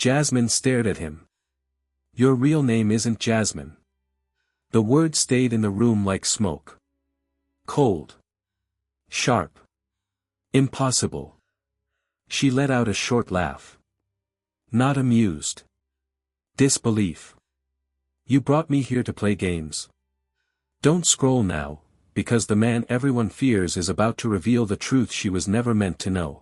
Jasmine stared at him. Your real name isn't Jasmine. The word stayed in the room like smoke. Cold. Sharp. Impossible. She let out a short laugh. Not amused. Disbelief. You brought me here to play games. Don't scroll now, because the man everyone fears is about to reveal the truth she was never meant to know.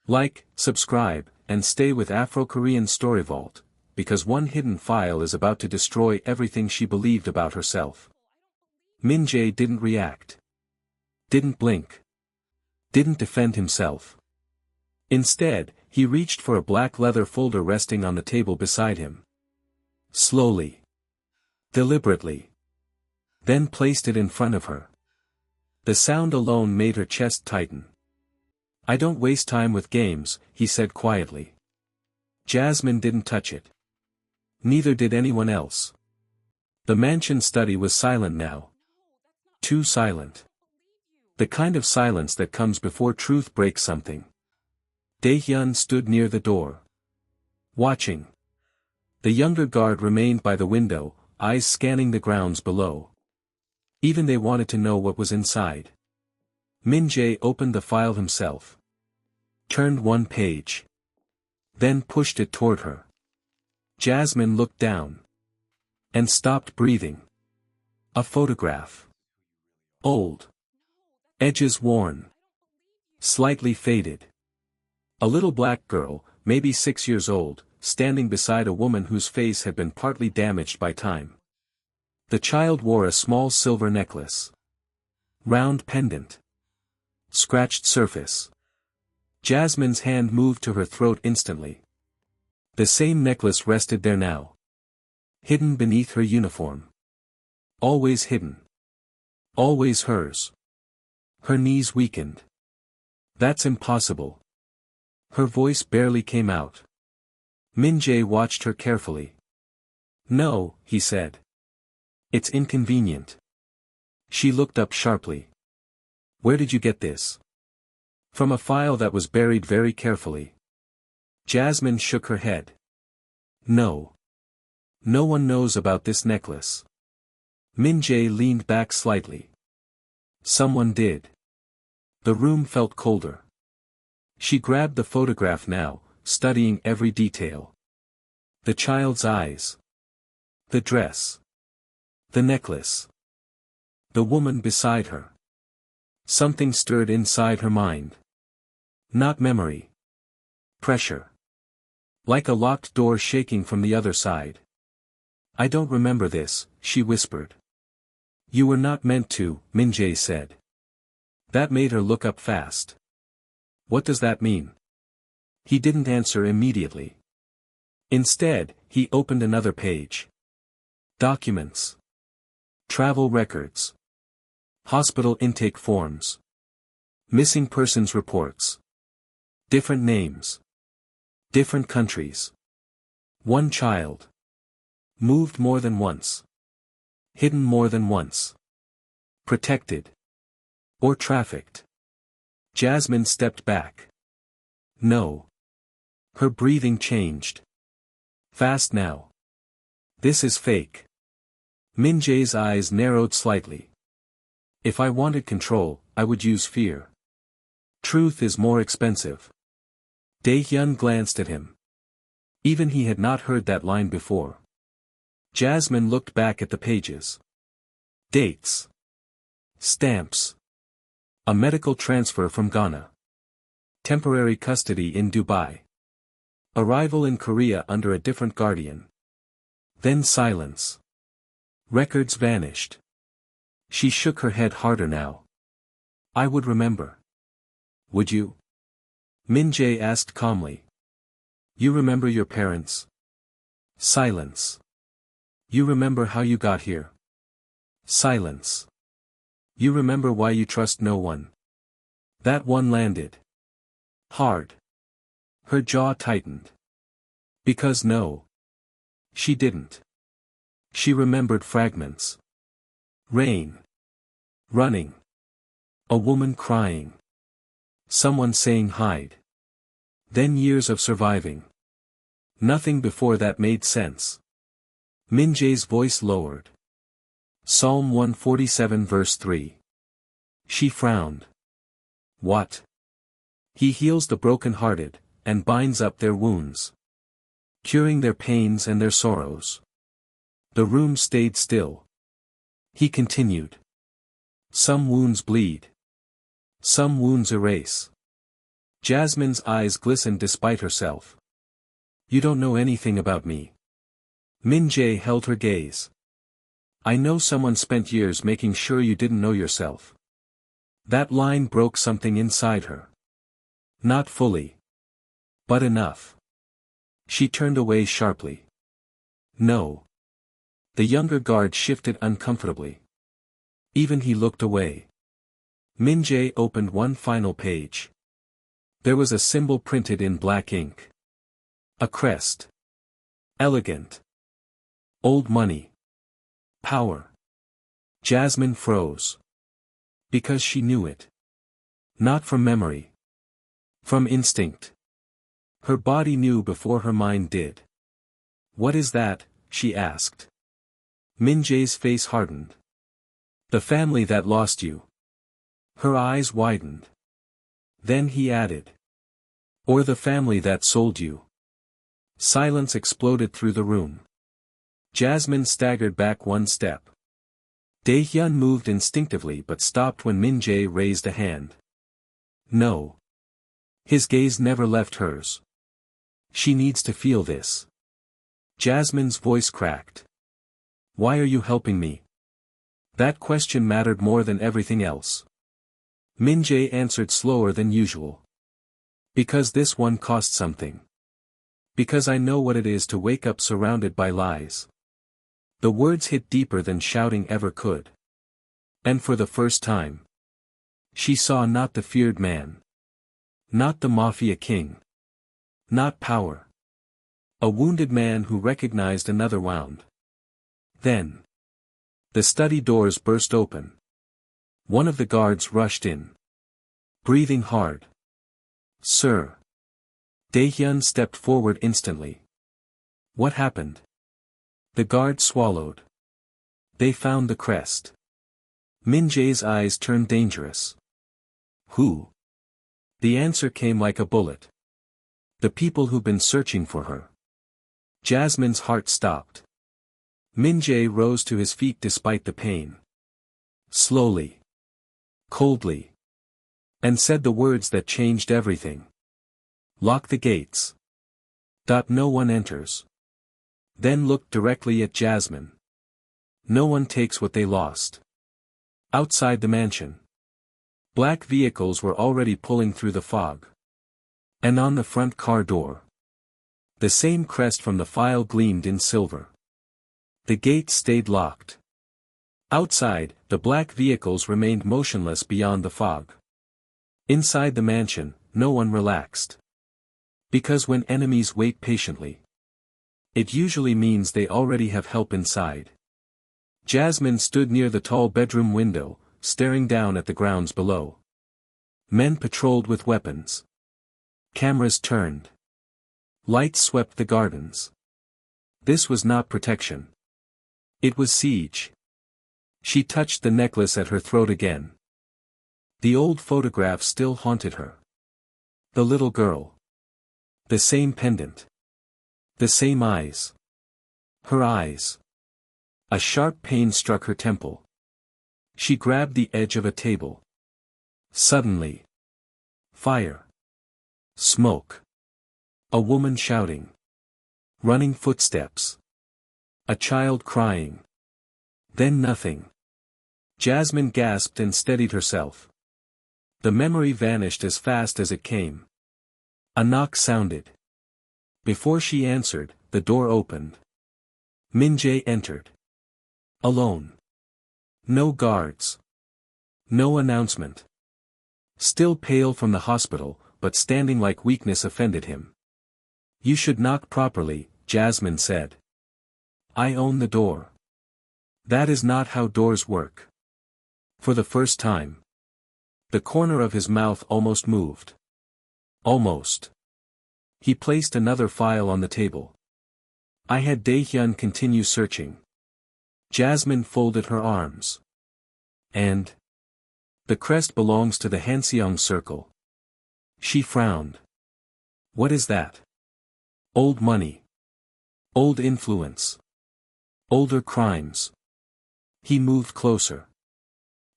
Like, subscribe, and stay with Afro Korean StoryVault, because one hidden file is about to destroy everything she believed about herself. Min-Jae didn't react. Didn't blink. Didn't defend himself. Instead, he reached for a black leather folder resting on the table beside him. Slowly. Deliberately. Then placed it in front of her. The sound alone made her chest tighten. I don't waste time with games, he said quietly. Jasmine didn't touch it. Neither did anyone else. The mansion study was silent now. Too silent. The kind of silence that comes before truth breaks something. Dae-hyun stood near the door. Watching. The younger guard remained by the window, eyes scanning the grounds below. Even they wanted to know what was inside. Min-Jae opened the file himself. Turned one page. Then pushed it toward her. Jasmine looked down. And stopped breathing. A photograph. Old. Edges worn. Slightly faded. A little black girl, maybe 6 years old, standing beside a woman whose face had been partly damaged by time. The child wore a small silver necklace. Round pendant. Scratched surface. Jasmine's hand moved to her throat instantly. The same necklace rested there now. Hidden beneath her uniform. Always hidden. Always hers. Her knees weakened. That's impossible. Her voice barely came out. Min-Jae watched her carefully. No, he said. It's inconvenient. She looked up sharply. Where did you get this? From a file that was buried very carefully. Jasmine shook her head. No. No one knows about this necklace. Min-Jae leaned back slightly. Someone did. The room felt colder. She grabbed the photograph now, studying every detail. The child's eyes. The dress. The necklace. The woman beside her. Something stirred inside her mind. Not memory. Pressure. Like a locked door shaking from the other side. I don't remember this, she whispered. You were not meant to, Min-Jae said. That made her look up fast. What does that mean? He didn't answer immediately. Instead, he opened another page. Documents. Travel records. Hospital intake forms. Missing persons reports. Different names. Different countries. One child. Moved more than once. Hidden more than once. Protected. Or trafficked. Jasmine stepped back. No. Her breathing changed. Fast now. This is fake. Min-Jae's eyes narrowed slightly. If I wanted control, I would use fear. Truth is more expensive. Dae-hyun glanced at him. Even he had not heard that line before. Jasmine looked back at the pages. Dates. Stamps. A medical transfer from Ghana. Temporary custody in Dubai. Arrival in Korea under a different guardian. Then silence. Records vanished. She shook her head harder now. I would remember. Would you? Min-Jae asked calmly. You remember your parents? Silence. You remember how you got here? Silence. You remember why you trust no one? That one landed. Hard. Her jaw tightened. Because no. She didn't. She remembered fragments. Rain. Running. A woman crying. Someone saying hide. Then years of surviving. Nothing before that made sense. Min-Jae's voice lowered. Psalm 147 verse 3. She frowned. What? He heals the broken-hearted, and binds up their wounds, curing their pains and their sorrows. The room stayed still. He continued. Some wounds bleed. Some wounds erase. Jasmine's eyes glistened despite herself. You don't know anything about me. Min-Jae held her gaze. I know someone spent years making sure you didn't know yourself. That line broke something inside her. Not fully. But enough. She turned away sharply. No. The younger guard shifted uncomfortably. Even he looked away. Min-Jae opened one final page. There was a symbol printed in black ink. A crest. Elegant. Old money. Power. Jasmine froze. Because she knew it. Not from memory. From instinct. Her body knew before her mind did. What is that? She asked. Min-Jae's face hardened. The family that lost you. Her eyes widened. Then he added. Or the family that sold you. Silence exploded through the room. Jasmine staggered back one step. Dae-hyun moved instinctively but stopped when Min-Jae raised a hand. No. His gaze never left hers. She needs to feel this. Jasmine's voice cracked. Why are you helping me? That question mattered more than everything else. Min-Jae answered slower than usual. Because this one cost something. Because I know what it is to wake up surrounded by lies. The words hit deeper than shouting ever could. And for the first time, she saw not the feared man. Not the Mafia king. Not power. A wounded man who recognized another wound. Then. The study doors burst open. One of the guards rushed in. Breathing hard. Sir. Dae-hyun stepped forward instantly. What happened? The guard swallowed. They found the crest. Min-Jae's eyes turned dangerous. Who? The answer came like a bullet. The people who've been searching for her. Jasmine's heart stopped. Min-Jae rose to his feet despite the pain. Slowly. Coldly. And said the words that changed everything. Lock the gates. No one enters. Then looked directly at Jasmine. No one takes what they lost. Outside the mansion. Black vehicles were already pulling through the fog. And on the front car door. The same crest from the file gleamed in silver. The gates stayed locked. Outside, the black vehicles remained motionless beyond the fog. Inside the mansion, no one relaxed. Because when enemies wait patiently, it usually means they already have help inside. Jasmine stood near the tall bedroom window, staring down at the grounds below. Men patrolled with weapons. Cameras turned. Lights swept the gardens. This was not protection. It was siege. She touched the necklace at her throat again. The old photograph still haunted her. The little girl. The same pendant. The same eyes. Her eyes. A sharp pain struck her temple. She grabbed the edge of a table. Suddenly. Fire. Smoke. A woman shouting. Running footsteps. A child crying. Then nothing. Jasmine gasped and steadied herself. The memory vanished as fast as it came. A knock sounded. Before she answered, the door opened. Min-Jae entered. Alone. No guards. No announcement. Still pale from the hospital, but standing like weakness offended him. You should knock properly, Jasmine said. I own the door. That is not how doors work. For the first time. The corner of his mouth almost moved. Almost. He placed another file on the table. I had Dae-hyun continue searching. Jasmine folded her arms. And? The crest belongs to the Hanseong Circle. She frowned. What is that? Old money. Old influence. Older crimes. He moved closer.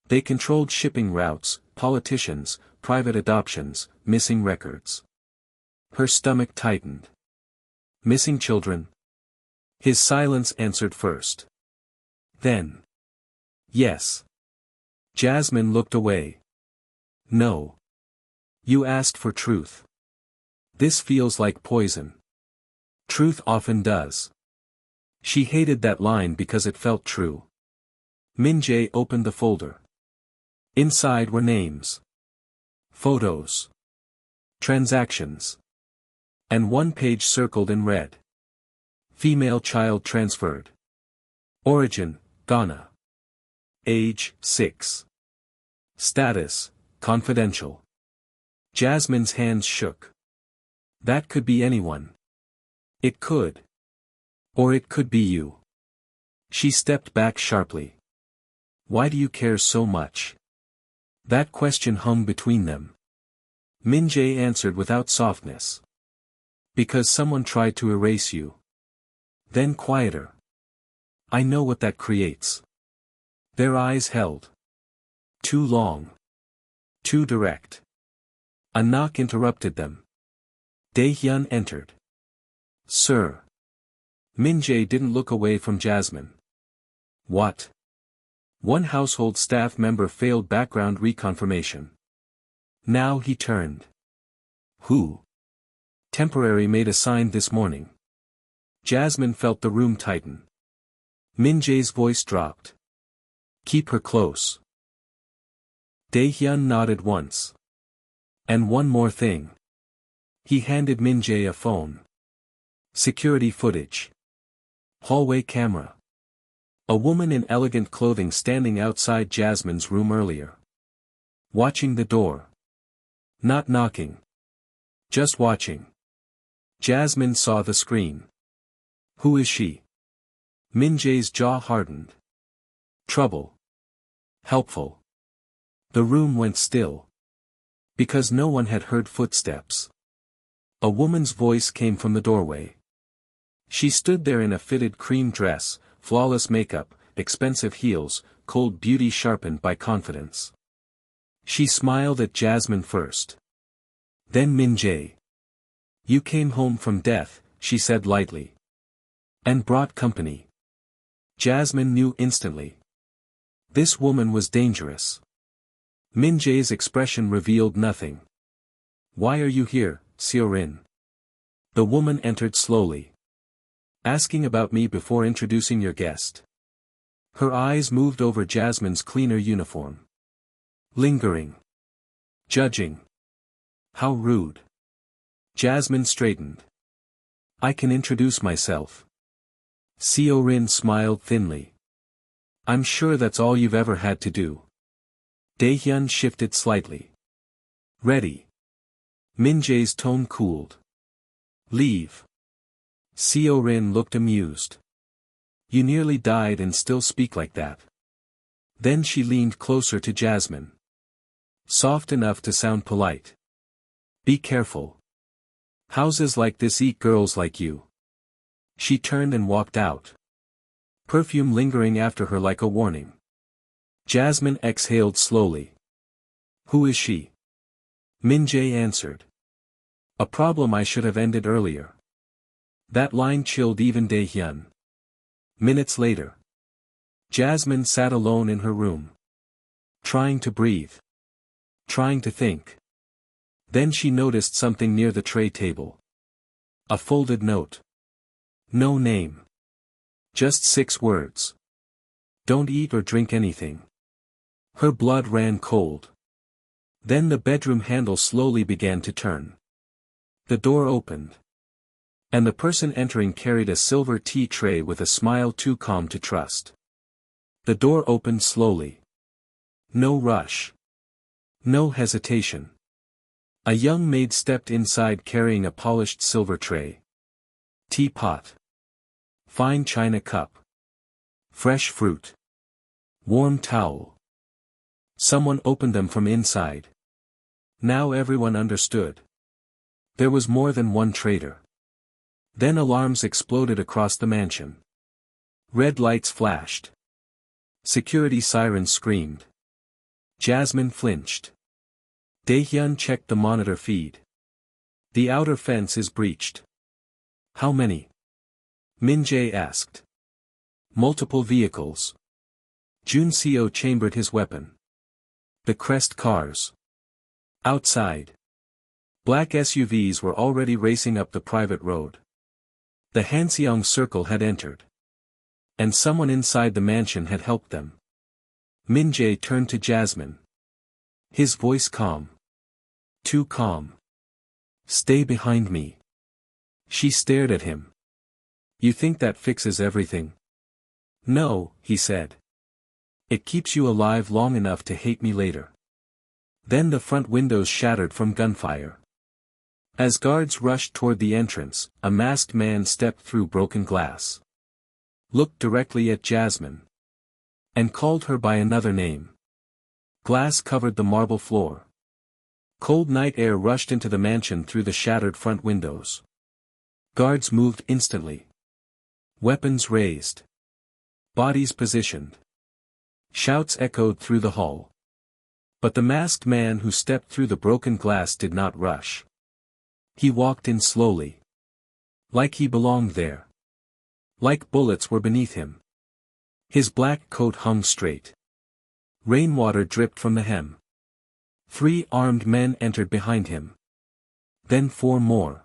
They controlled shipping routes, politicians, private adoptions, missing records. Her stomach tightened. Missing children? His silence answered first. Then. Yes. Jasmine looked away. No. You asked for truth. This feels like poison. Truth often does. She hated that line because it felt true. Min-Jae opened the folder. Inside were names. Photos. Transactions. And one page circled in red. Female child transferred. Origin, Ghana. Age, 6. Status, confidential. Jasmine's hands shook. That could be anyone. It could. Or it could be you. She stepped back sharply. Why do you care so much? That question hung between them. Min-Jae answered without softness. Because someone tried to erase you. Then quieter. I know what that creates. Their eyes held. Too long. Too direct. A knock interrupted them. Dae-hyun entered. Sir. Min-Jae didn't look away from Jasmine. What? One household staff member failed background reconfirmation. Now he turned. Who? Temporary maid assigned this morning. Jasmine felt the room tighten. Min-Jae's voice dropped. Keep her close. Dae-hyun nodded once. And one more thing. He handed Min-Jae a phone. Security footage. Hallway camera. A woman in elegant clothing standing outside Jasmine's room earlier. Watching the door. Not knocking. Just watching. Jasmine saw the screen. Who is she? Min-Jae's jaw hardened. Trouble. Helpful. The room went still. Because no one had heard footsteps. A woman's voice came from the doorway. She stood there in a fitted cream dress, flawless makeup, expensive heels, cold beauty sharpened by confidence. She smiled at Jasmine first. Then Min-Jae. You came home from death, she said lightly. And brought company. Jasmine knew instantly. This woman was dangerous. Min-Jae's expression revealed nothing. Why are you here, Seo-rin? The woman entered slowly. Asking about me before introducing your guest. Her eyes moved over Jasmine's cleaner uniform. Lingering. Judging. How rude. Jasmine straightened. I can introduce myself. Seo-rin smiled thinly. I'm sure that's all you've ever had to do. Dae-hyun shifted slightly. Ready. Min-Jae's tone cooled. Leave. Seo-rin looked amused. You nearly died and still speak like that. Then she leaned closer to Jasmine. Soft enough to sound polite. Be careful. Houses like this eat girls like you. She turned and walked out. Perfume lingering after her like a warning. Jasmine exhaled slowly. Who is she? Min-Jae answered. A problem I should have ended earlier. That line chilled even Dae-hyun. Minutes later. Jasmine sat alone in her room. Trying to breathe. Trying to think. Then she noticed something near the tray table. A folded note. No name. Just 6 words. Don't eat or drink anything. Her blood ran cold. Then the bedroom handle slowly began to turn. The door opened. And the person entering carried a silver tea tray with a smile too calm to trust. The door opened slowly. No rush. No hesitation. A young maid stepped inside carrying a polished silver tray. Teapot. Fine china cup. Fresh fruit. Warm towel. Someone opened them from inside. Now everyone understood. There was more than one traitor. Then alarms exploded across the mansion. Red lights flashed. Security sirens screamed. Jasmine flinched. Daehyun checked the monitor feed. The outer fence is breached. How many? Min-Jae asked. Multiple vehicles. Jun-seo chambered his weapon. The crest cars. Outside. Black SUVs were already racing up the private road. The Hanseong circle had entered. And someone inside the mansion had helped them. Min-Jae turned to Jasmine. His voice calm. Too calm. Stay behind me. She stared at him. You think that fixes everything? No, he said. It keeps you alive long enough to hate me later. Then the front windows shattered from gunfire. As guards rushed toward the entrance, a masked man stepped through broken glass. Looked directly at Jasmine. And called her by another name. Glass covered the marble floor. Cold night air rushed into the mansion through the shattered front windows. Guards moved instantly. Weapons raised. Bodies positioned. Shouts echoed through the hall. But the masked man who stepped through the broken glass did not rush. He walked in slowly. Like he belonged there. Like bullets were beneath him. His black coat hung straight. Rainwater dripped from the hem. 3 armed men entered behind him. Then 4 more.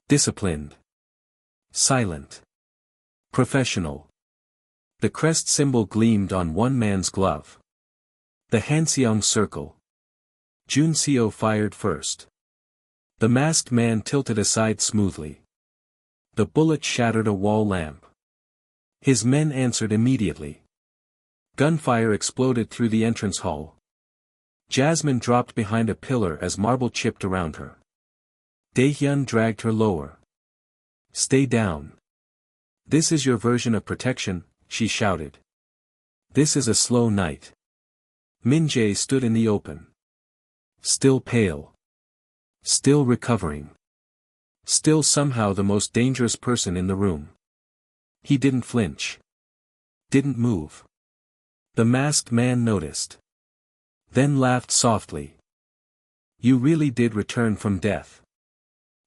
Disciplined. Silent. Professional. The crest symbol gleamed on one man's glove. The Hanseong circle. Jun-seo fired first. The masked man tilted aside smoothly. The bullet shattered a wall lamp. His men answered immediately. Gunfire exploded through the entrance hall. Jasmine dropped behind a pillar as marble chipped around her. Daehyun dragged her lower. Stay down. This is your version of protection, she shouted. This is a slow night. Min-Jae stood in the open. Still pale. Still recovering. Still somehow the most dangerous person in the room. He didn't flinch. Didn't move. The masked man noticed. Then laughed softly. You really did return from death.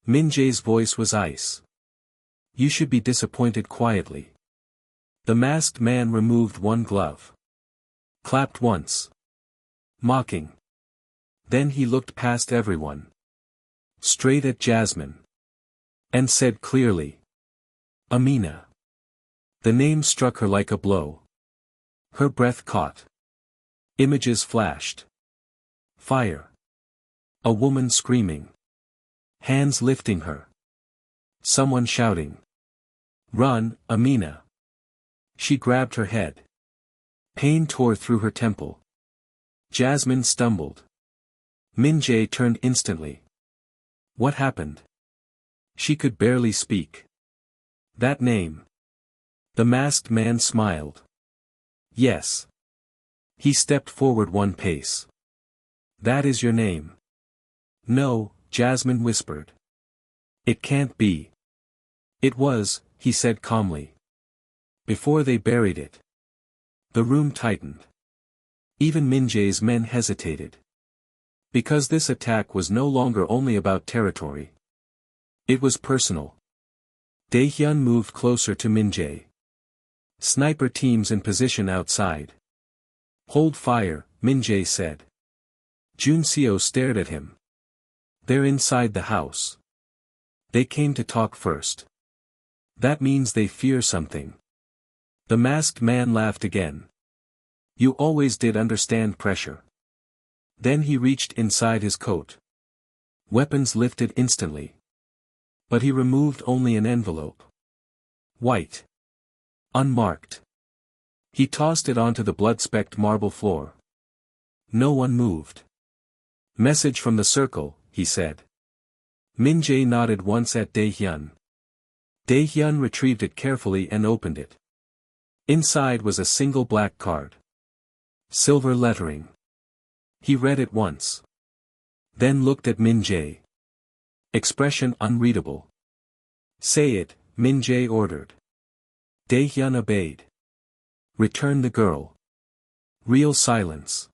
Min-Jae's voice was ice. You should be disappointed quietly. The masked man removed one glove. Clapped once. Mocking. Then he looked past everyone. Straight at Jasmine. And said clearly. Amina. The name struck her like a blow. Her breath caught. Images flashed. Fire. A woman screaming. Hands lifting her. Someone shouting. Run, Amina. She grabbed her head. Pain tore through her temple. Jasmine stumbled. Min-Jae turned instantly. What happened? She could barely speak. That name. The masked man smiled. Yes. He stepped forward one pace. That is your name. No, Jasmine whispered. It can't be. It was, he said calmly. Before they buried it. The room tightened. Even Min-Jae's men hesitated. Because this attack was no longer only about territory. It was personal. Daehyun moved closer to Min-Jae. Sniper teams in position outside. Hold fire, Min-Jae said. Jun-seo stared at him. They're inside the house. They came to talk first. That means they fear something. The masked man laughed again. You always did understand pressure. Then he reached inside his coat. Weapons lifted instantly. But he removed only an envelope. White. Unmarked. He tossed it onto the blood-specked marble floor. No one moved. Message from the circle, he said. Min-Jae nodded once at Dae-hyun. Dae-hyun retrieved it carefully and opened it. Inside was a single black card. Silver lettering. He read it once. Then looked at Min-Jae. Expression unreadable. Say it, Min-Jae ordered. Dae-hyun obeyed. Return the girl. Real silence.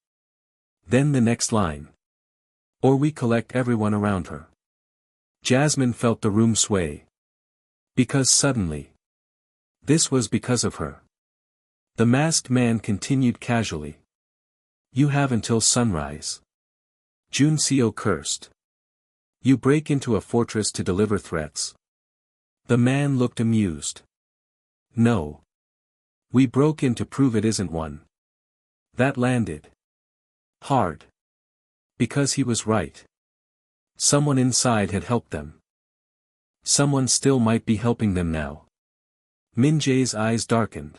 Then the next line. Or we collect everyone around her. Jasmine felt the room sway. Because suddenly. This was because of her. The masked man continued casually. You have until sunrise. Jun-seo cursed. You break into a fortress to deliver threats. The man looked amused. No. We broke in to prove it isn't one. That landed hard. Because he was right. Someone inside had helped them. Someone still might be helping them now. Min-Jae's eyes darkened.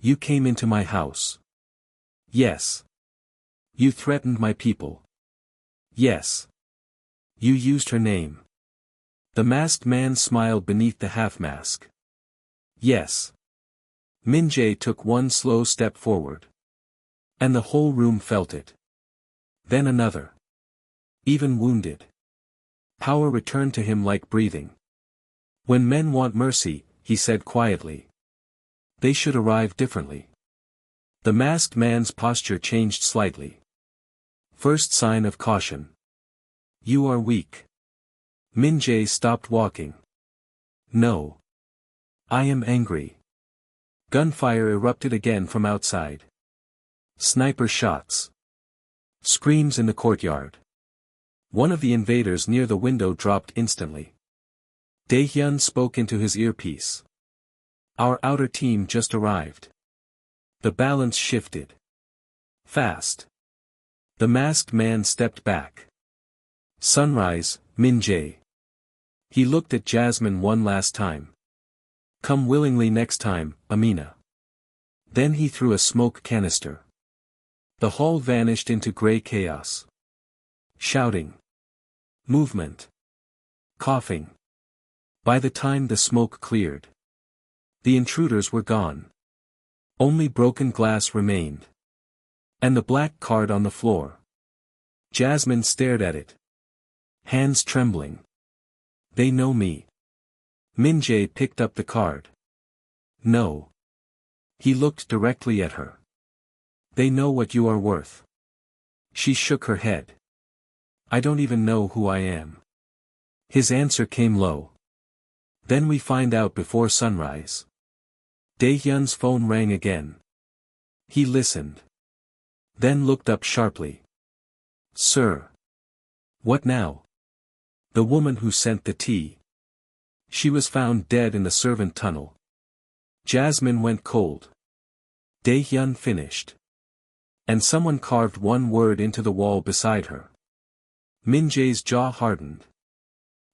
You came into my house. Yes. You threatened my people. Yes. You used her name. The masked man smiled beneath the half-mask. Yes. Min-Jae took one slow step forward. And the whole room felt it. Then another. Even wounded. Power returned to him like breathing. When men want mercy, he said quietly. They should arrive differently. The masked man's posture changed slightly. First sign of caution. You are weak. Min-Jae stopped walking. No. I am angry. Gunfire erupted again from outside. Sniper shots. Screams in the courtyard. One of the invaders near the window dropped instantly. Dae-hyun spoke into his earpiece. Our outer team just arrived. The balance shifted. Fast. The masked man stepped back. Sunrise, Min-Jae. He looked at Jasmine one last time. Come willingly next time, Amina. Then he threw a smoke canister. The hall vanished into gray chaos. Shouting. Movement. Coughing. By the time the smoke cleared, the intruders were gone. Only broken glass remained. And the black card on the floor. Jasmine stared at it. Hands trembling. They know me. Min-Jae picked up the card. No. He looked directly at her. They know what you are worth. She shook her head. I don't even know who I am. His answer came low. Then we find out before sunrise. Dae-hyun's phone rang again. He listened. Then looked up sharply. Sir. What now? The woman who sent the tea. She was found dead in the servant tunnel. Jasmine went cold. Dae-hyun finished. And someone carved one word into the wall beside her. Min-Jae's jaw hardened.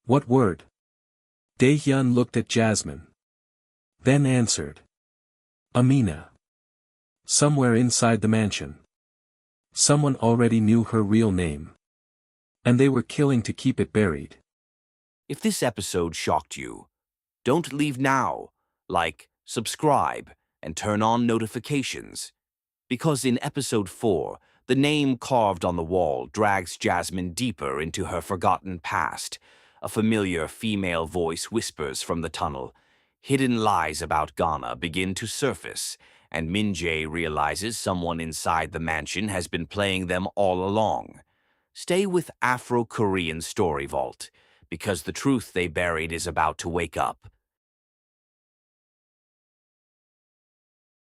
What word? Dae-hyun looked at Jasmine. Then answered. Amina. Somewhere inside the mansion. Someone already knew her real name. And they were killing to keep it buried. If this episode shocked you, don't leave now. Like, subscribe, and turn on notifications. Because in episode 4, the name carved on the wall drags Jasmine deeper into her forgotten past. A familiar female voice whispers from the tunnel. Hidden lies about Ghana begin to surface, and Min-Jae realizes someone inside the mansion has been playing them all along. Stay with Afro Korean StoryVault, because the truth they buried is about to wake up.